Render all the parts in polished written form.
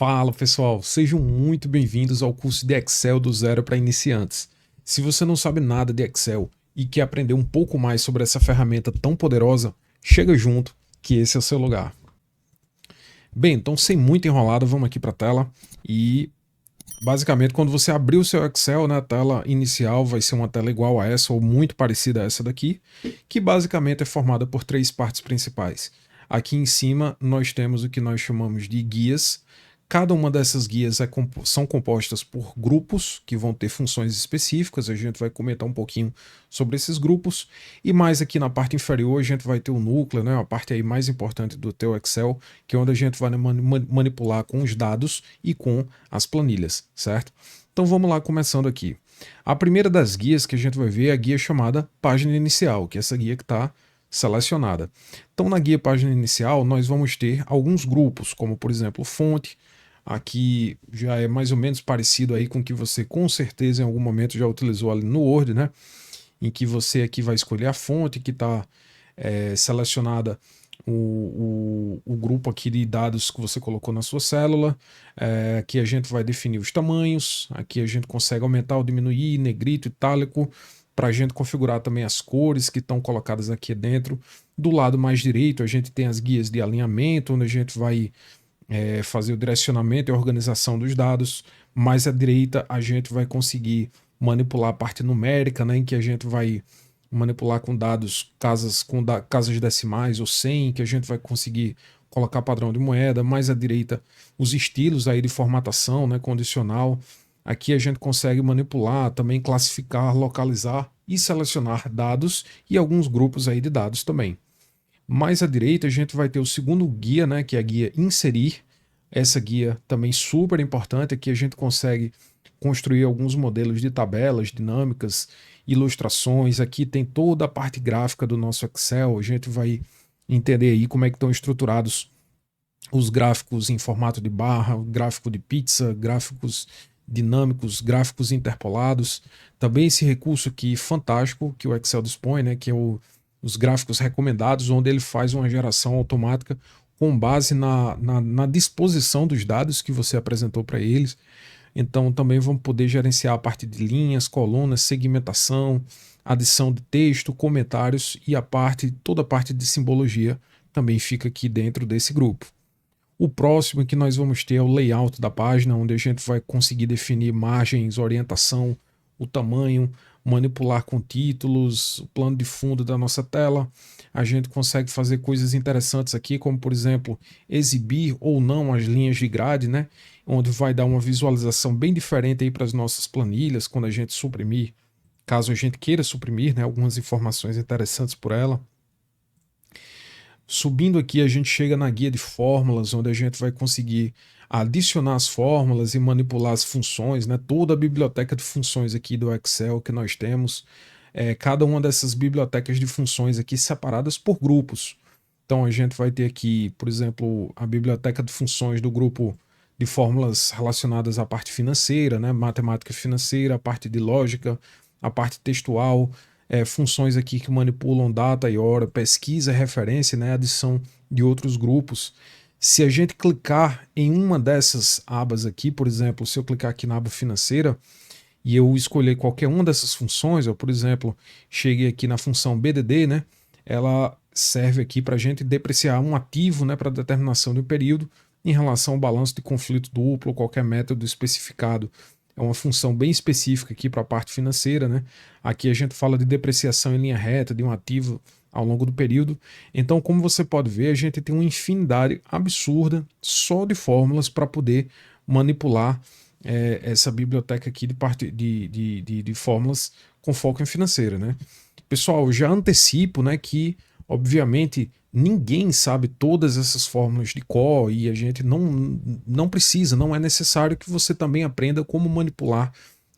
Fala pessoal, sejam muito bem-vindos ao curso de Excel do zero para iniciantes. Se você não sabe nada de Excel e quer aprender um pouco mais sobre essa ferramenta tão poderosa, chega junto que esse é o seu lugar. Bem, então sem muita enrolada, vamos aqui para a tela e basicamente quando você abrir o seu Excel, né, a tela inicial vai ser uma tela igual a essa ou muito parecida a essa daqui, que basicamente é formada por três partes principais. Aqui em cima nós temos o que nós chamamos de guias. Cada uma dessas guias são compostas por grupos que vão ter funções específicas. A gente vai comentar um pouquinho sobre esses grupos. E mais aqui na parte inferior a gente vai ter o núcleo, né, a parte aí mais importante do teu Excel, que é onde a gente vai manipular com os dados e com as planilhas, certo? Então vamos lá, começando aqui. A primeira das guias que a gente vai ver é a guia chamada página inicial, que é essa guia que está selecionada. Então na guia página inicial nós vamos ter alguns grupos, como por exemplo fonte. Aqui já é mais ou menos parecido aí com o que você com certeza em algum momento já utilizou ali no Word, né? Em que você aqui vai escolher a fonte que está selecionada o grupo aqui de dados que você colocou na sua célula. Aqui a gente vai definir os tamanhos, aqui a gente consegue aumentar ou diminuir, negrito, itálico, para a gente configurar também as cores que estão colocadas aqui dentro. Do lado mais direito a gente tem as guias de alinhamento, onde a gente vai fazer o direcionamento e a organização dos dados. Mais à direita a gente vai conseguir manipular a parte numérica, né, em que a gente vai manipular com dados, casas decimais ou 100, que a gente vai conseguir colocar padrão de moeda. Mais à direita os estilos aí de formatação, né, condicional. Aqui a gente consegue manipular, também classificar, localizar e selecionar dados e alguns grupos aí de dados também. Mais à direita a gente vai ter o segundo guia, né, que é a guia inserir. Essa guia também super importante, aqui a gente consegue construir alguns modelos de tabelas dinâmicas, ilustrações. Aqui tem toda a parte gráfica do nosso Excel, a gente vai entender aí como é que estão estruturados os gráficos em formato de barra, gráfico de pizza, gráficos dinâmicos, gráficos interpolados. Também esse recurso aqui fantástico que o Excel dispõe, né, que é os gráficos recomendados, onde ele faz uma geração automática com base na disposição dos dados que você apresentou para eles. Então também vamos poder gerenciar a parte de linhas, colunas, segmentação, adição de texto, comentários e toda a parte de simbologia também fica aqui dentro desse grupo. O próximo que nós vamos ter é o layout da página, onde a gente vai conseguir definir margens, orientação, o tamanho, manipular com títulos, o plano de fundo da nossa tela. A gente consegue fazer coisas interessantes aqui, como por exemplo, exibir ou não as linhas de grade, né? Onde vai dar uma visualização bem diferente aí para as nossas planilhas, quando a gente suprimir, caso a gente queira suprimir, né, algumas informações interessantes por ela. Subindo aqui a gente chega na guia de fórmulas, onde a gente vai conseguir adicionar as fórmulas e manipular as funções, né? Toda a biblioteca de funções aqui do Excel que nós temos, cada uma dessas bibliotecas de funções aqui separadas por grupos. Então a gente vai ter aqui, por exemplo, a biblioteca de funções do grupo de fórmulas relacionadas à parte financeira, né? Matemática financeira, a parte de lógica, a parte textual, funções aqui que manipulam data e hora, pesquisa, referência, né? Adição de outros grupos. Se a gente clicar em uma dessas abas aqui, por exemplo, se eu clicar aqui na aba financeira e eu escolher qualquer uma dessas funções, eu, por exemplo, cheguei aqui na função BDD, né? Ela serve aqui para a gente depreciar um ativo, né, para determinação de um período em relação ao balanço de conflito duplo, qualquer método especificado. É uma função bem específica aqui para a parte financeira, né? Aqui a gente fala de depreciação em linha reta de um ativo ao longo do período. Então, como você pode ver, a gente tem uma infinidade absurda só de fórmulas para poder manipular essa biblioteca aqui de fórmulas com foco em financeira, né? Pessoal, eu já antecipo, né, que obviamente ninguém sabe todas essas fórmulas de cor e a gente não precisa, não é necessário que você também aprenda como manipular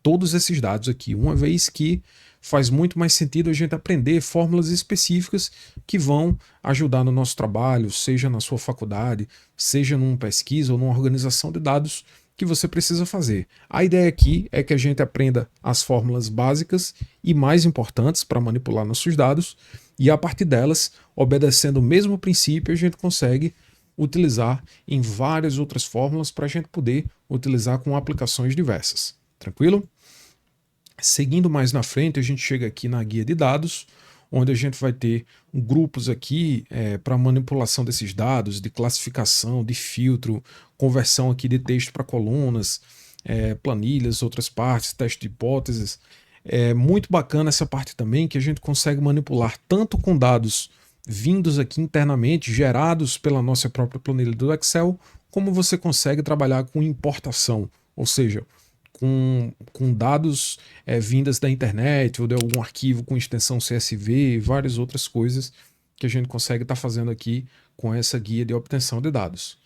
todos esses dados aqui, uma vez que faz muito mais sentido a gente aprender fórmulas específicas que vão ajudar no nosso trabalho, seja na sua faculdade, seja numa pesquisa ou numa organização de dados que você precisa fazer. A ideia aqui é que a gente aprenda as fórmulas básicas e mais importantes para manipular nossos dados, e a partir delas, obedecendo o mesmo princípio, a gente consegue utilizar em várias outras fórmulas para a gente poder utilizar com aplicações diversas. Tranquilo? Seguindo mais na frente, a gente chega aqui na guia de dados, onde a gente vai ter grupos aqui para manipulação desses dados, de classificação, de filtro, conversão aqui de texto para colunas, planilhas, outras partes, teste de hipóteses. É muito bacana essa parte também, que a gente consegue manipular tanto com dados vindos aqui internamente, gerados pela nossa própria planilha do Excel, como você consegue trabalhar com importação, ou seja, com dados vindas da internet ou de algum arquivo com extensão CSV e várias outras coisas que a gente consegue estar fazendo aqui com essa guia de obtenção de dados.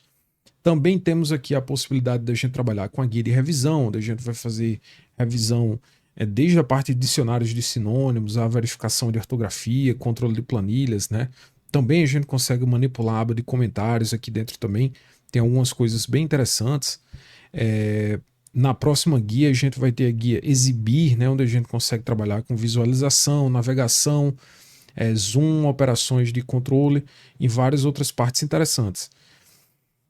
Também temos aqui a possibilidade de a gente trabalhar com a guia de revisão, onde a gente vai fazer revisão desde a parte de dicionários de sinônimos, a verificação de ortografia, controle de planilhas, né? Também a gente consegue manipular a aba de comentários aqui dentro também, tem algumas coisas bem interessantes. Na próxima guia a gente vai ter a guia exibir, né, onde a gente consegue trabalhar com visualização, navegação, zoom, operações de controle e várias outras partes interessantes.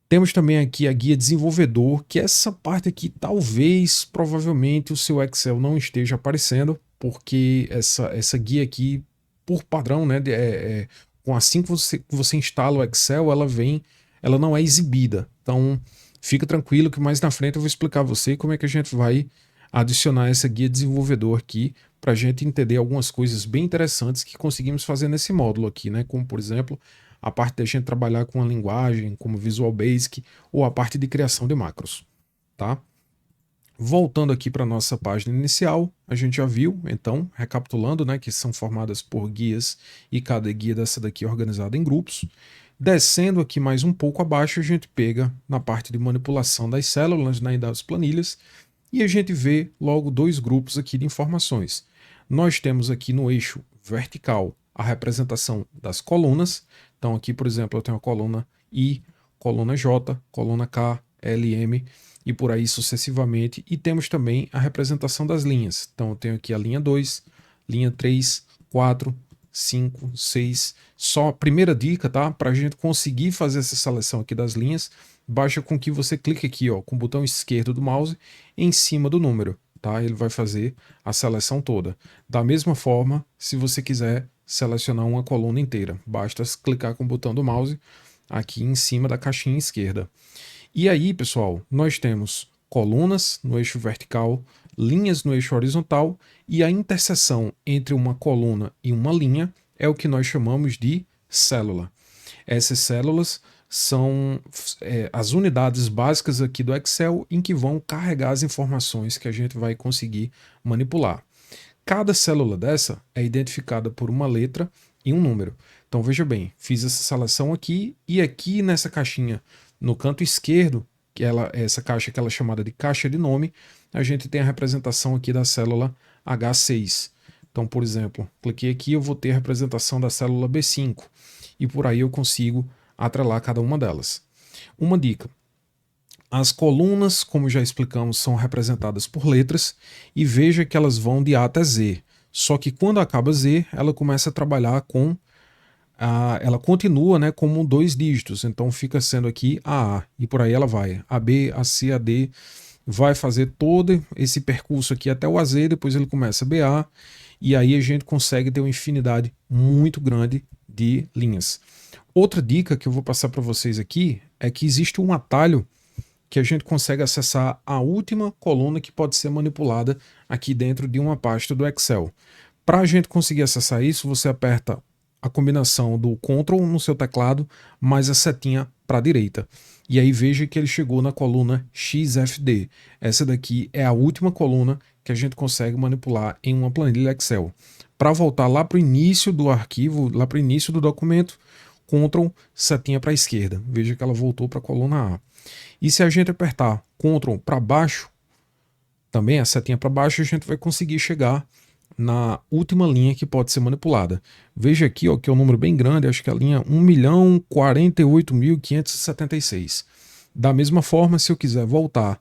Temos também aqui a guia desenvolvedor, que essa parte aqui talvez, provavelmente o seu Excel não esteja aparecendo, porque essa guia aqui, por padrão, né, assim que você instala o Excel, ela não é exibida. Então fica tranquilo que mais na frente eu vou explicar a você como é que a gente vai adicionar essa guia desenvolvedor aqui para a gente entender algumas coisas bem interessantes que conseguimos fazer nesse módulo aqui, né? Como por exemplo, a parte da gente trabalhar com a linguagem, como Visual Basic, ou a parte de criação de macros, tá? Voltando aqui para a nossa página inicial, a gente já viu, então, recapitulando, né, que são formadas por guias e cada guia dessa daqui é organizada em grupos. Descendo aqui mais um pouco abaixo, a gente pega na parte de manipulação das células, né, e das planilhas, e a gente vê logo dois grupos aqui de informações. Nós temos aqui no eixo vertical a representação das colunas. Então aqui, por exemplo, eu tenho a coluna I, coluna J, coluna K, L, M e por aí sucessivamente. E temos também a representação das linhas. Então eu tenho aqui a linha 2, linha 3, 4, 5, 6. Só a primeira dica, tá? Para a gente conseguir fazer essa seleção aqui das linhas, basta com que você clique aqui, ó, com o botão esquerdo do mouse em cima do número, tá? Ele vai fazer a seleção toda. Da mesma forma, se você quiser selecionar uma coluna inteira, basta clicar com o botão do mouse aqui em cima da caixinha esquerda. E aí, pessoal, nós temos colunas no eixo vertical, linhas no eixo horizontal, e a interseção entre uma coluna e uma linha é o que nós chamamos de célula. Essas células são as unidades básicas aqui do Excel em que vão carregar as informações que a gente vai conseguir manipular. Cada célula dessa é identificada por uma letra e um número. Então veja bem, fiz essa seleção aqui e aqui nessa caixinha, no canto esquerdo, essa caixa que ela é chamada de caixa de nome, a gente tem a representação aqui da célula H6. Então, por exemplo, cliquei aqui, eu vou ter a representação da célula B5 e por aí eu consigo atrelar cada uma delas. Uma dica: as colunas, como já explicamos, são representadas por letras e veja que elas vão de A até Z. Só que quando acaba Z, ela começa a trabalhar com ela continua, né, como 2 dígitos, então fica sendo aqui AA e por aí ela vai, AB, AC, AD, vai fazer todo esse percurso aqui até o AZ, depois ele começa BA e aí a gente consegue ter uma infinidade muito grande de linhas. Outra dica que eu vou passar para vocês aqui é que existe um atalho que a gente consegue acessar a última coluna que pode ser manipulada aqui dentro de uma pasta do Excel. Para a gente conseguir acessar isso, você aperta a combinação do Ctrl no seu teclado mais a setinha para a direita. E aí veja que ele chegou na coluna XFD. Essa daqui é a última coluna que a gente consegue manipular em uma planilha Excel. Para voltar lá para o início do arquivo, lá para o início do documento, Ctrl, setinha para a esquerda. Veja que ela voltou para a coluna A. E se a gente apertar Ctrl para baixo, também a setinha para baixo, a gente vai conseguir chegar na última linha que pode ser manipulada. Veja aqui, ó, que é um número bem grande, acho que é a linha 1.048.576. Da mesma forma, se eu quiser voltar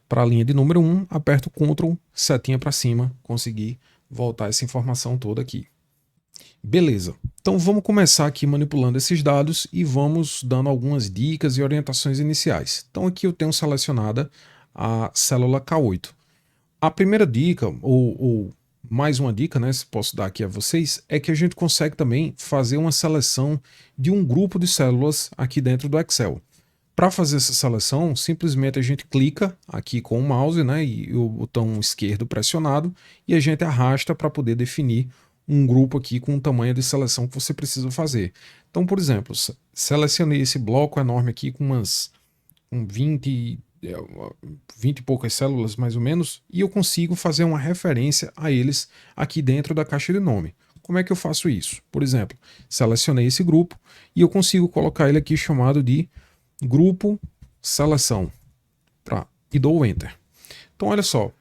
para a linha de número 1, aperto Ctrl, setinha para cima, conseguir voltar essa informação toda aqui. Beleza. Então vamos começar aqui manipulando esses dados e vamos dando algumas dicas e orientações iniciais. Então aqui eu tenho selecionada a célula K8. A primeira dica, ou mais uma dica, né, se posso dar aqui a vocês, é que a gente consegue também fazer uma seleção de um grupo de células aqui dentro do Excel. Para fazer essa seleção, simplesmente a gente clica aqui com o mouse, né, e o botão esquerdo pressionado, e a gente arrasta para poder definir um grupo aqui com o tamanho de seleção que você precisa fazer. Então, por exemplo, selecionei esse bloco enorme aqui com umas 20 e poucas células mais ou menos, e eu consigo fazer uma referência a eles aqui dentro da caixa de nome. Como é que eu faço isso? Por exemplo, selecionei esse grupo e eu consigo colocar ele aqui chamado de grupo seleção e dou Enter. Então olha só,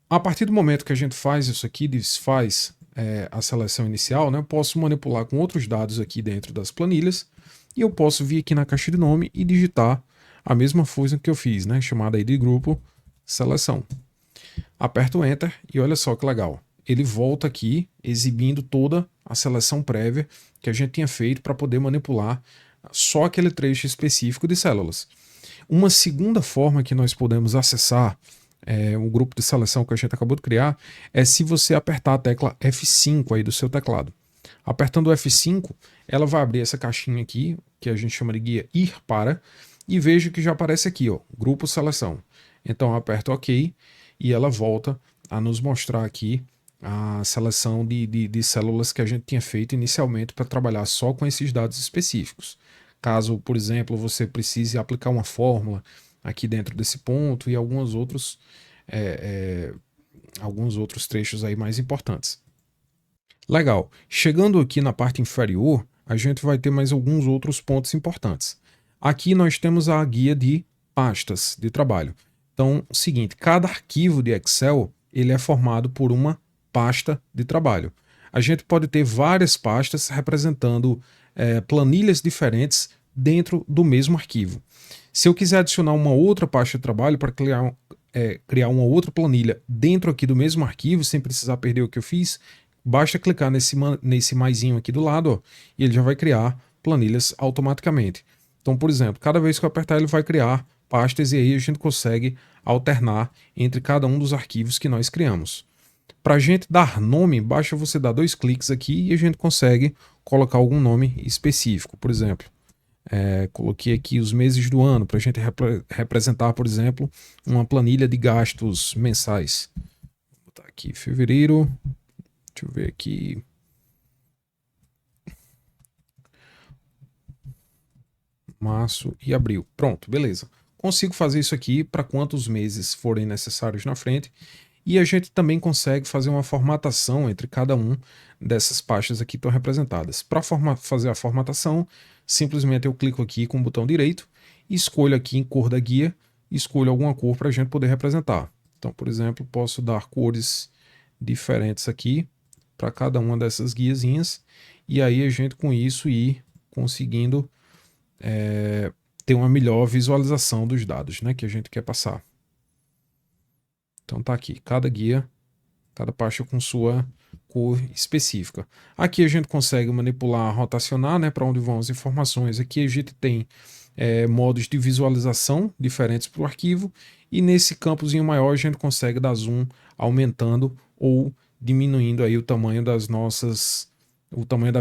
a partir do momento que a gente faz isso aqui, desfaz a seleção inicial, né, eu posso manipular com outros dados aqui dentro das planilhas e eu posso vir aqui na caixa de nome e digitar a mesma coisa que eu fiz, né, chamada aí de grupo seleção. Aperto Enter e olha só que legal. Ele volta aqui exibindo toda a seleção prévia que a gente tinha feito para poder manipular só aquele trecho específico de células. Uma segunda forma que nós podemos acessar o grupo de seleção que a gente acabou de criar é se você apertar a tecla F5 aí do seu teclado. Apertando o F5, ela vai abrir essa caixinha aqui, que a gente chama de guia Ir Para, e vejo que já aparece aqui, ó, grupo seleção. Então eu aperto OK e ela volta a nos mostrar aqui a seleção de células que a gente tinha feito inicialmente para trabalhar só com esses dados específicos. Caso, por exemplo, você precise aplicar uma fórmula aqui dentro desse ponto e alguns outros trechos aí mais importantes. Legal. Chegando aqui na parte inferior, a gente vai ter mais alguns outros pontos importantes. Aqui nós temos a guia de pastas de trabalho. Então, o seguinte, cada arquivo de Excel ele é formado por uma pasta de trabalho. A gente pode ter várias pastas representando planilhas diferentes dentro do mesmo arquivo. Se eu quiser adicionar uma outra pasta de trabalho para criar uma outra planilha dentro aqui do mesmo arquivo, sem precisar perder o que eu fiz, basta clicar nesse maisinho aqui do lado, ó, e ele já vai criar planilhas automaticamente. Então, por exemplo, cada vez que eu apertar, ele vai criar pastas e aí a gente consegue alternar entre cada um dos arquivos que nós criamos. Para a gente dar nome, basta você dar 2 cliques aqui e a gente consegue colocar algum nome específico. Por exemplo, coloquei aqui os meses do ano para a gente representar, por exemplo, uma planilha de gastos mensais. Vou botar aqui fevereiro, deixa eu ver aqui. Março e abril. Pronto, beleza. Consigo fazer isso aqui para quantos meses forem necessários na frente. E a gente também consegue fazer uma formatação entre cada um dessas pastas aqui que estão representadas. Para fazer a formatação, simplesmente eu clico aqui com o botão direito, escolho aqui em cor da guia, escolho alguma cor para a gente poder representar. Então, por exemplo, posso dar cores diferentes aqui para cada uma dessas guiazinhas, e aí a gente com isso ir conseguindo ter uma melhor visualização dos dados, né, que a gente quer passar. Então tá aqui, cada guia, cada pasta com sua cor específica. Aqui a gente consegue manipular, rotacionar, né, para onde vão as informações. Aqui a gente tem modos de visualização diferentes para o arquivo, e nesse campozinho maior a gente consegue dar zoom aumentando ou diminuindo aí o tamanho da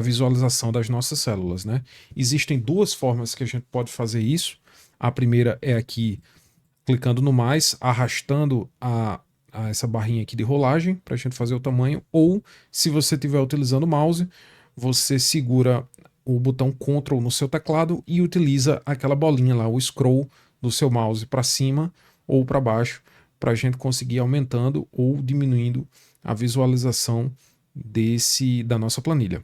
visualização das nossas células, né? Existem 2 formas que a gente pode fazer isso. A primeira é aqui clicando no mais, arrastando essa barrinha aqui de rolagem para a gente fazer o tamanho, ou se você estiver utilizando o mouse, você segura o botão Ctrl no seu teclado e utiliza aquela bolinha lá, o scroll do seu mouse para cima ou para baixo, para a gente conseguir aumentando ou diminuindo a visualização da nossa planilha.